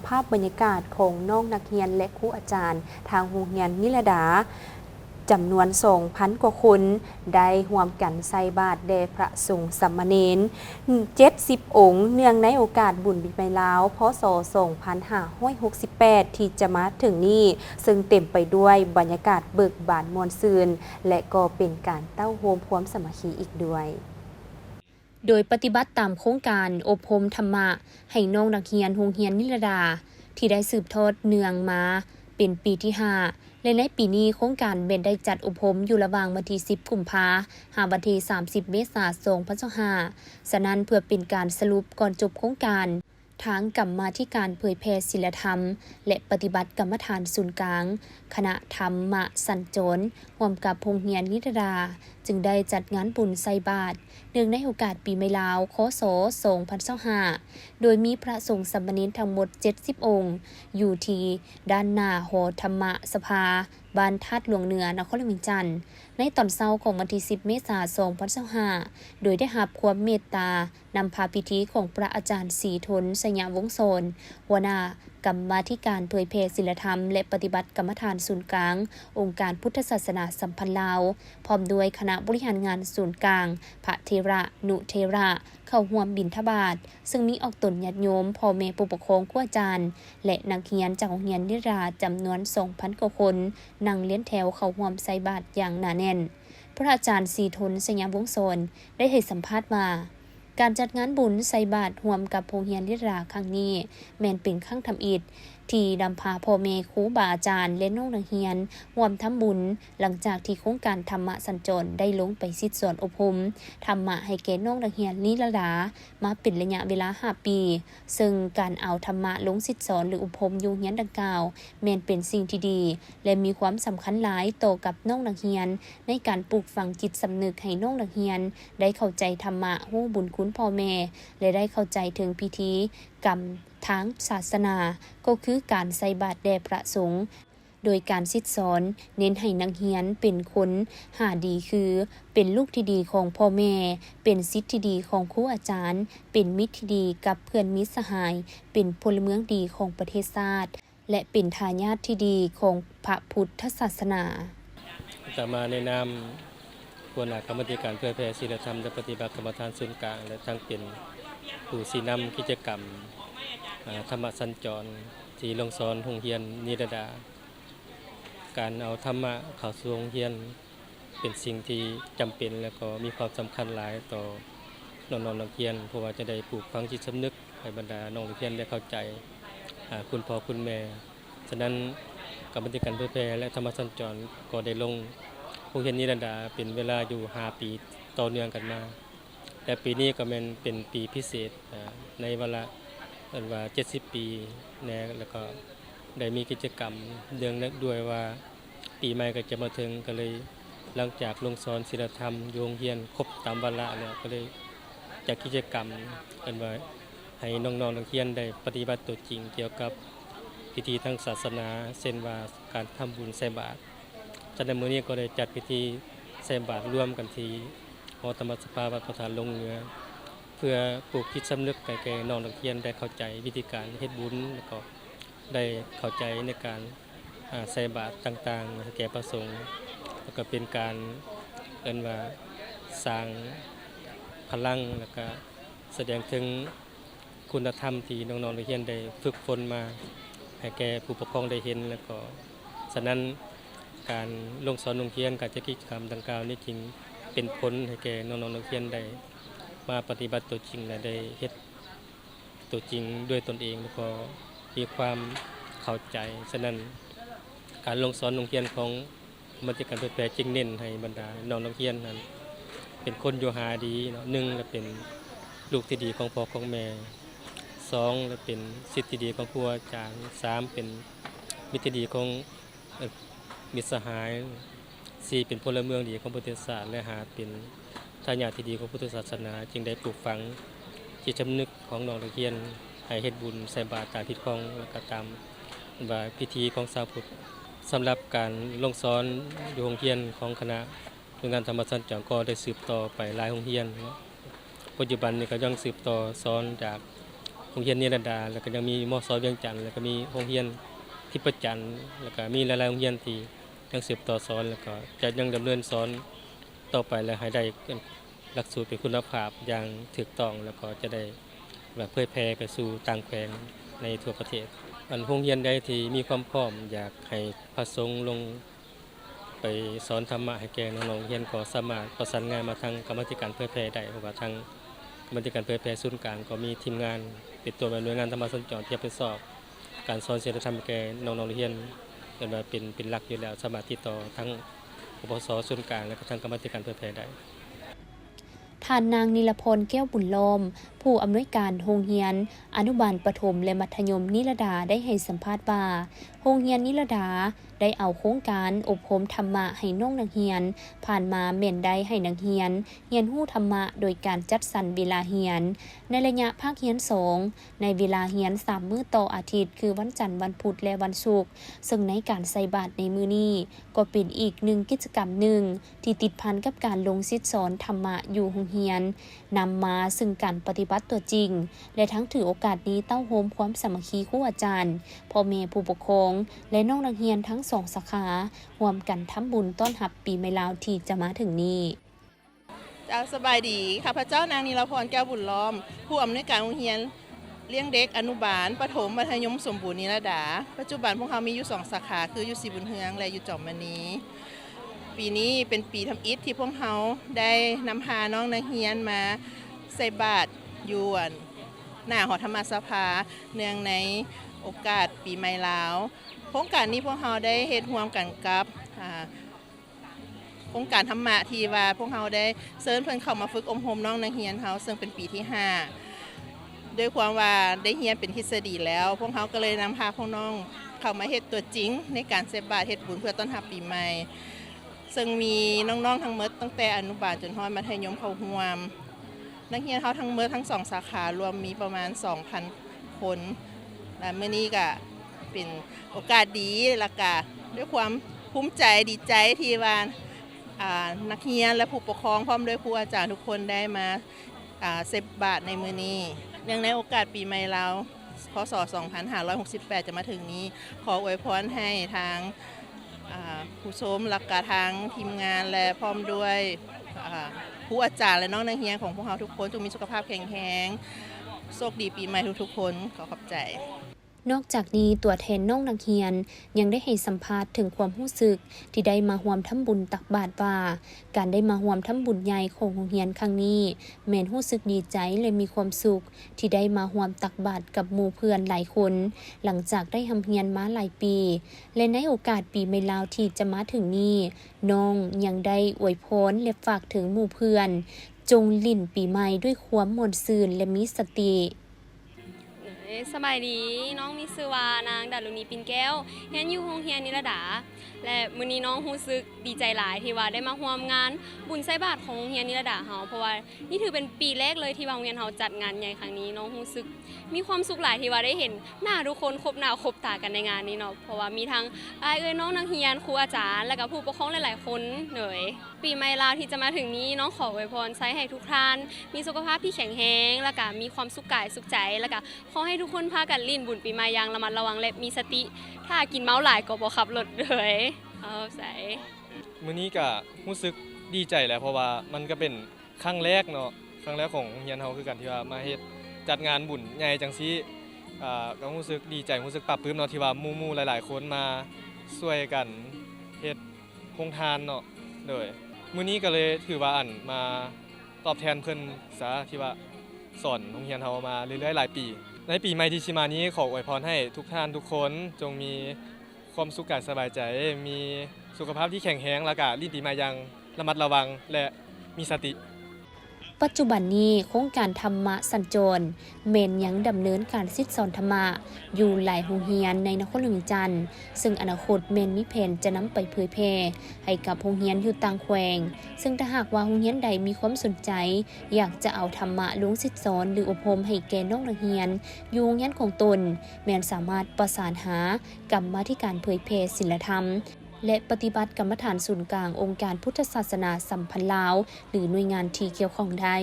ภาพบรรยากาศของน้องนักเรียนและครูอาจารย์ทางโรงเรียนนิรดาจำนวน2,000 กว่าคนได้ร่วมกันใส่บาตรแด่พระสงฆ์สามเณร70 องค์เนื่องในโอกาสบุญปีใหม่ลาวพศ2568ที่จะมาถึงนี้ซึ่งเต็มไปด้วยบรรยากาศเบิกบานมวลซืนและก็เป็นการเต้าโฮมความสามัคคีอีกด้วยโดยปฏิบัติตามโครงการอบรมธรรมะให้น้องนักเรียนโรงเรียนนิรดาที่ได้สืบทอดเนื่องมาเป็นปีที่5และในปีนี้โครงการเบนได้จัดอบรมอยู่ระหว่างวันที่10 กุมภาพันธ์ถึงวันที่30 เมษายน 2025ฉะนั้นเพื่อเป็นการสรุปก่อนจบโครงการทางกรรมาธิการเผยแพร่ศีลธรรมและปฏิบัติกรรมฐานศูนย์กลางคณะธรรมสัญจรร่วมกับโรงเรียนนิรดาจึงได้จัดงานบุญใส่บาตรเนื่องในโอกาสปีใหม่ลาวคศ2025โดยมีพระสงฆ์สามเณรทั้งหมด70 องค์อยู่ที่ด้านหน้าหอธรรมสภาบ้านธาตุหลวงเหนือนครหลวงจันทน์ในตอนเช้าของวันที่10 เมษายน 2025โดยได้รับความเมตตานำพาพิธีของพระอาจารย์ศรีทนสยามวงศ์โสนหัวหน้ากรรมาธิการเผยแพร่ศีลธรรมและปฏิบัติกรรมฐานศูนย์กลางองค์การพุทธศาสนาสัมพันธ์ลาวพร้อมด้วยคณะบริหารงานศูนย์กลางพระเทระนุเทระเข้าร่วมบิณฑบาตซึ่งมีออกตนญาติโยมพ่อแม่ผู้ปกครองครูอาจารย์และนักเรียนจากโรงเรียนนิรดาจำนวน 2,000 กว่าคนนั่งเลี้ยงแถวเข้าร่วมใส่บาตรอย่างหนาแน่นพระอาจารย์ศรีทนสยามวงศ์โสนได้ให้สัมภาษณ์ว่าการจัดงานบุญใส่บาตรร่วมกับโรงเรียนนิรดาครั้งนี้แม่นเป็นครั้งทำอิฐที่นำพาพ่อแม่ครูบาอาจารย์และน้องนักเรียนร่วมทำบุญหลังจากที่โครงการธรรมะสัญจรได้ลงไปซิดสอนอบรมธรรมะให้แก่น้องนักเรียนนิรดามาเป็นระยะเวลา5 ปีซึ่งการเอาธรรมะลงซิดสอนหรืออบรมอยู่เรียนดังกล่าวแม่นเป็นสิ่งที่ดีและมีความสำคัญหลายต่อกับน้องนักเรียนในการปลูกฝังจิตสำนึกให้น้องนักเรียนได้เข้าใจธรรมะฮู้บุญคุณพ่อแม่และได้เข้าใจถึงพิธีกรรมทางศาสนาก็คือการใส่บาตรแด่พระสงฆ์โดยการซิดสอนเน้นให้นักเรียนเป็นคนหาดีคือเป็นลูกที่ดีของพ่อแม่เป็นศิษย์ที่ดีของครูอาจารย์เป็นมิตรที่ดีกับเพื่อนมิตรสหายเป็นพลเมืองดีของประเทศชาติและเป็นทายาทที่ดีของพระพุทธศาสนาจะมาในนามหัวหน้ากรรมาธิการเผยแพร่ศีลธรรมและปฏิบัติกรรมฐานศูนย์กลางและทั้งเป็นผู้ชี้นำกิจกรรมธรรมสัญจรที่ลงสอนโรงเรียนนิรดาการเอาธรรมะเข้าสู่โรงเรียนเป็นสิ่งที่จำเป็นและก็มีความสำคัญหลายต่อน้องๆนักเรียนเพราะว่าจะได้ปลูกฝังจิตสำนึกให้บรรดาน้องนักเรียนได้เข้าใจคุณพ่อคุณแม่ฉะนั้นกรรมาธิการเผยแพร่และธรรมสัญจรก็ได้ลงโรงเรียนนิรดาเป็นเวลาอยู่5 ปีต่อเนื่องกันมาแต่ปีนี้ก็เป็นปีพิเศษในเวลาว่า70 ปีแน่แล้วก็ได้มีกิจกรรมเรื่องนั้นด้วยว่าปีใหม่ก็จะมาถึงก็เลยหลังจากลงสอนศีลธรรมโรงเรียนครบตามวาระแล้วก็เลยจัดกิจกรรมกันว่าให้น้องๆนักเรียนได้ปฏิบัติตัวจริงเกี่ยวกับพิธีทางศาสนาเช่นว่าการทำบุญใส่บาตรฉะนั้นมื้อนี้ก็ได้จัดพิธีใส่บาตรร่วมกันที่หอธรรมสภาวัดพระธาตุลงเหนือเพื่อปลูกจิตสำนึกแก่น้องนักเรียนได้เข้าใจวิธีการเฮ็ดบุญแล้วก็ได้เข้าใจในการใส่บาตรต่างๆแก่พระสงฆ์แล้วก็เป็นการว่าสร้างพลังแล้วก็แสดงถึงคุณธรรมที่น้องๆนักเรียนได้ฝึกฝนมาให้แก่ผู้ปกครองได้เห็นแล้วก็ฉะนั้นการลงสอนโรงเรียนการจัดกิจกรรมดังกล่าวนี้จริงเป็นผลให้แก่น้องๆนักเรียนได้มาปฏิบัติตัวจริงและได้เฮ็ดตัวจริงด้วยตนเองแล้วก็มีความเข้าใจฉะนั้นการลงสอนโรงเรียนของกรรมาธิการเผยแพร่จึงเน้นให้บรรดาน้องนักเรียนนั้นเป็นคนอยู่หาดีเนาะ1และเป็นลูกที่ดีของพ่อของแม่2และเป็นศิษย์ที่ดีของครูอาจารย์3เป็นมิตรที่ดีของมิตรสหาย4เป็นพลเมืองดีของประเทศชาติและ5เป็นทายาทที่ดีของพุทธศาสนาจึงได้ปลูกฝังจิตสำนึกของน้องนักเรียนให้เฮ็ดบุญใส่บาตรตามพิธีของและก็ตามว่าพิธีของชาวพุทธสำหรับการลงสอนอยู่โรงเรียนของคณะโรงงานธรรมสัญจรก็ได้สืบต่อไปหลายโรงเรียนปัจจุบันนี้ก็ยังสืบต่อสอนจากครู รงเรียนนิรดาแล้วก็ยังมีมศ.เวียงจันทน์แล้วก็มีโรงเรียนทิพย์จันทน์แล้วก็มีหลายๆโรงเรียนที่ยังสืบต่อสอนแล้วก็จะยังดำเนินสอนต่อไปและให้ได้หลักสูตรเป็นคุณภาพอย่างถูกต้องแล้วก็จะได้แบบเผยแพร่ไปสู่ต่างแขวงในทั่วประเทศโรงเรียนใดที่มีความพร้อมอยากให้พระสงฆ์ลงไปสอนธรรมะให้แก่น้องๆเรียนก็สามารถประสานงานมาทางกรรมาธิการเผยแพร่ได้เพราะว่าทางกรรมาธิการเผยแพร่ศูนย์กลางก็มีทีมงานติดตัวหน่วยงานธรรมสัญจรที่รับผิดชอบการสอนศีลธรรมแก่น้องๆเรียนเป็นหลักอยู่แล้วสามารถติดต่อทั้งปปส.ศูนย์กลางและก็ทางกรรมาธิการเผยแพร่ได้ท่านนางนิลพลแก้วบุญล้อมผู้อำนวยการโรงเรียนอนุบาลประถมและมัธยมนิรดาได้ให้สัมภาษณ์ว่าโรงเรียนนิรดาได้เอาโครงการอบรมธรรมะให้น้องนักเรียนผ่านมาแม่นได้ให้นักเรียนเรียนรู้ธรรมะโดยการจัดสรรเวลาเรียนในระยะภาคเรียน2ในเวลาเรียน3มื้อต่ออาทิตย์คือวันจันทร์วันพุธและวันศุกร์ซึ่งในการใส่บาตรในมื้อนี้ก็เป็นอีกหนึ่งกิจกรรมหนึ่งที่ติดพันกับการลงศิษย์สอนธรรมะอยู่โรงเรียนนำมาซึ่งการปฏิบัติตัวจริงและทั้งถือโอกาสนี้เต้าโฮมความสามัคคีครูอาจารย์พ่อแม่ผู้ปกครองและน้องนักเรียนทั้ง2สาขาร่วมกันทำบุญต้อนรับปีใหม่ลาวที่จะมาถึงนี้เจ้าสบายดีข้าพเจ้านางนิลพรแก้วบุญล้อมผู้อำนวยการโรงเรียนเลี้ยงเด็กอนุบาลประถมมัธยมสมบูรณ์นิรดาปัจจุบันพวกเขามีอยู่2สาขาคืออยู่ศรีบุญเฮืองและอยู่จอมมณีปีนี้เป็นปีทำอิฐที่พวกเขาได้นำพาน้องนักเรียนมาใส่บาตรอยู่หน้าหอธรรมสภาเนื่องในโอกาสปีใหม่ลาวโครงการนี้พวกเขาได้เฮ็ดร่วมกันกับโครงการธรรมะที่ว่าพวกเขาได้เชิญเพิ่นเข้ามาฝึกอบรมน้องนักเรียนเขาซึ่งเป็นปีที่5ด้วยความว่าได้เรียนเป็นทฤษฎีแล้วพวกเขาก็เลยนำพาพวกน้องเข้ามาเฮ็ดตัวจริงในการใส่บาตรเฮ็ดบุญเพื่อต้อนรับปีใหม่ซึ่งมีน้องๆทั้งหมดตั้งแต่อนุบาลจนฮอดมัธยมเข้าร่วมนักเรียนเขาทั้งหมดทั้ง2สาขารวมมีประมาณ 2,000 คนและมื้อนี้ก็เป็นโอกาสดีและก็ด้วยความภูมิใจดีใจที่ว่านักเรียนและผู้ปกครองพร้อมด้วยครูอาจารย์ทุกคนได้มาใส่บาตรในมื้อนี้เนื่องในโอกาสปีใหม่ลาวพศ 2568 จะมาถึงนี้ขออวยพรให้ทางผู้ชมและก็ทางทีมงานและพร้อมด้วยครูอาจารย์และน้องนักเรียนของพวกเราทุกคนจงมีสุขภาพแข็งแรงโชคดีปีใหม่ทุกๆคนขอบใจนอกจากนี้ตัวแทนน้องนักเรียนยังได้ให้สัมภาษณ์ถึงความรู้สึกที่ได้มาร่วมทำบุญตักบาตรว่าการได้มาร่วมทำบุญใหญ่ของโรงเรียนครั้งนี้แม่นรู้สึกดีใจและมีความสุขที่ได้มาร่วมตักบาตรกับหมู่เพื่อนหลายคนหลังจากได้ทำเรียนมาหลายปีและในโอกาสปีใหม่ลาวที่จะมาถึงนี้น้องยังได้อวยพรและฝากถึงหมู่เพื่อนจงลิ้นปีใหม่ด้วยความม่วนซื่นและมีสติสบายดีน้องมีชื่อว่านางดารุณีปินแก้วเรียนอยู่โรงเรียนนิรดาและมื้อนี้น้องรู้สึกดีใจหลายที่ว่าได้มาร่วมงานบุญใส่บาตรของโรงเรียนนิรดาเฮาเพราะว่านี่ถือเป็นปีแรกเลยที่โรงเรียนเฮาจัดงานใหญ่ครั้งนี้น้องรู้สึกมีความสุขหลายที่ว่าได้เห็นหน้าทุกคนครบหน้าครบตากันในงานนี้เนาะเพราะว่ามีทั้งน้องนักเรียนครูอาจารย์และก็ผู้ปกครองหลายๆคนเลยปีใหม่ลาวที่จะมาถึงนี้น้องขออวยพรใช้ให้ทุกท่านมีสุขภาพที่แข็งแรงและก็มีความสุขกายสุขใจและก็ขอให้ทุกคนพากันลิ้นบุญปีใหม่อย่างระมัดระวังและมีสติถ้ากินเมาหลายก็บ่ขับรถเลยใส่มื้อนี้ก็รู้สึกดีใจแหละเพราะว่ามันก็เป็นครั้งแรกเนาะครั้งแรกของโรงเรียนเฮาคือกันที่ว่ามาเฮ็ดจัดงานบุญใหญ่จังซี่ก็รู้สึกดีใจรู้สึกปลาบปลื้มเนาะที่ว่าหมู่ๆหลายๆคนมาช่วยกันเฮ็ดโครงทานเนาะโดยมื้อนี้ก็เลยถือว่ามาตอบแทนเพิ่นซะที่ว่าสอนโรงเรียนเฮามาเรื่อยๆหลายปีในปีใหม่ที่สิมานี้ขออวยพรให้ทุกท่านทุกคนจงมีความสุขกายสบายใจมีสุขภาพที่แข็งแรงและก็ลิ้นปีใหม่อย่างระมัดระวังและมีสติปัจจุบันนี้โครงการธรรมะสัญจรแม่นยังดำเนินการศิษย์สอนธรรมะอยู่หลายโรงเรียนในนครหลวงจันทน์ซึ่งอนาคตแม่นมีแผนจะนำไปเผยแพร่ให้กับโรงเรียนอยู่ต่างแขวงซึ่งถ้าหากว่าโรงเรียนใดมีความสนใจอยากจะเอาธรรมะลงศิษย์สอนหรืออบรมให้แก่น้องนักเรียนอยู่โรงเรียนของตนแม่นสามารถประสานหากรรมาธิการเผยแพร่ศีลธรรมและปฏิบัติกรรมฐานศูนย์กลางองค์การพุทธศาสนาสัมพันธ์ลาวหรือหน่วยงานที่เกี่ยวข้องได้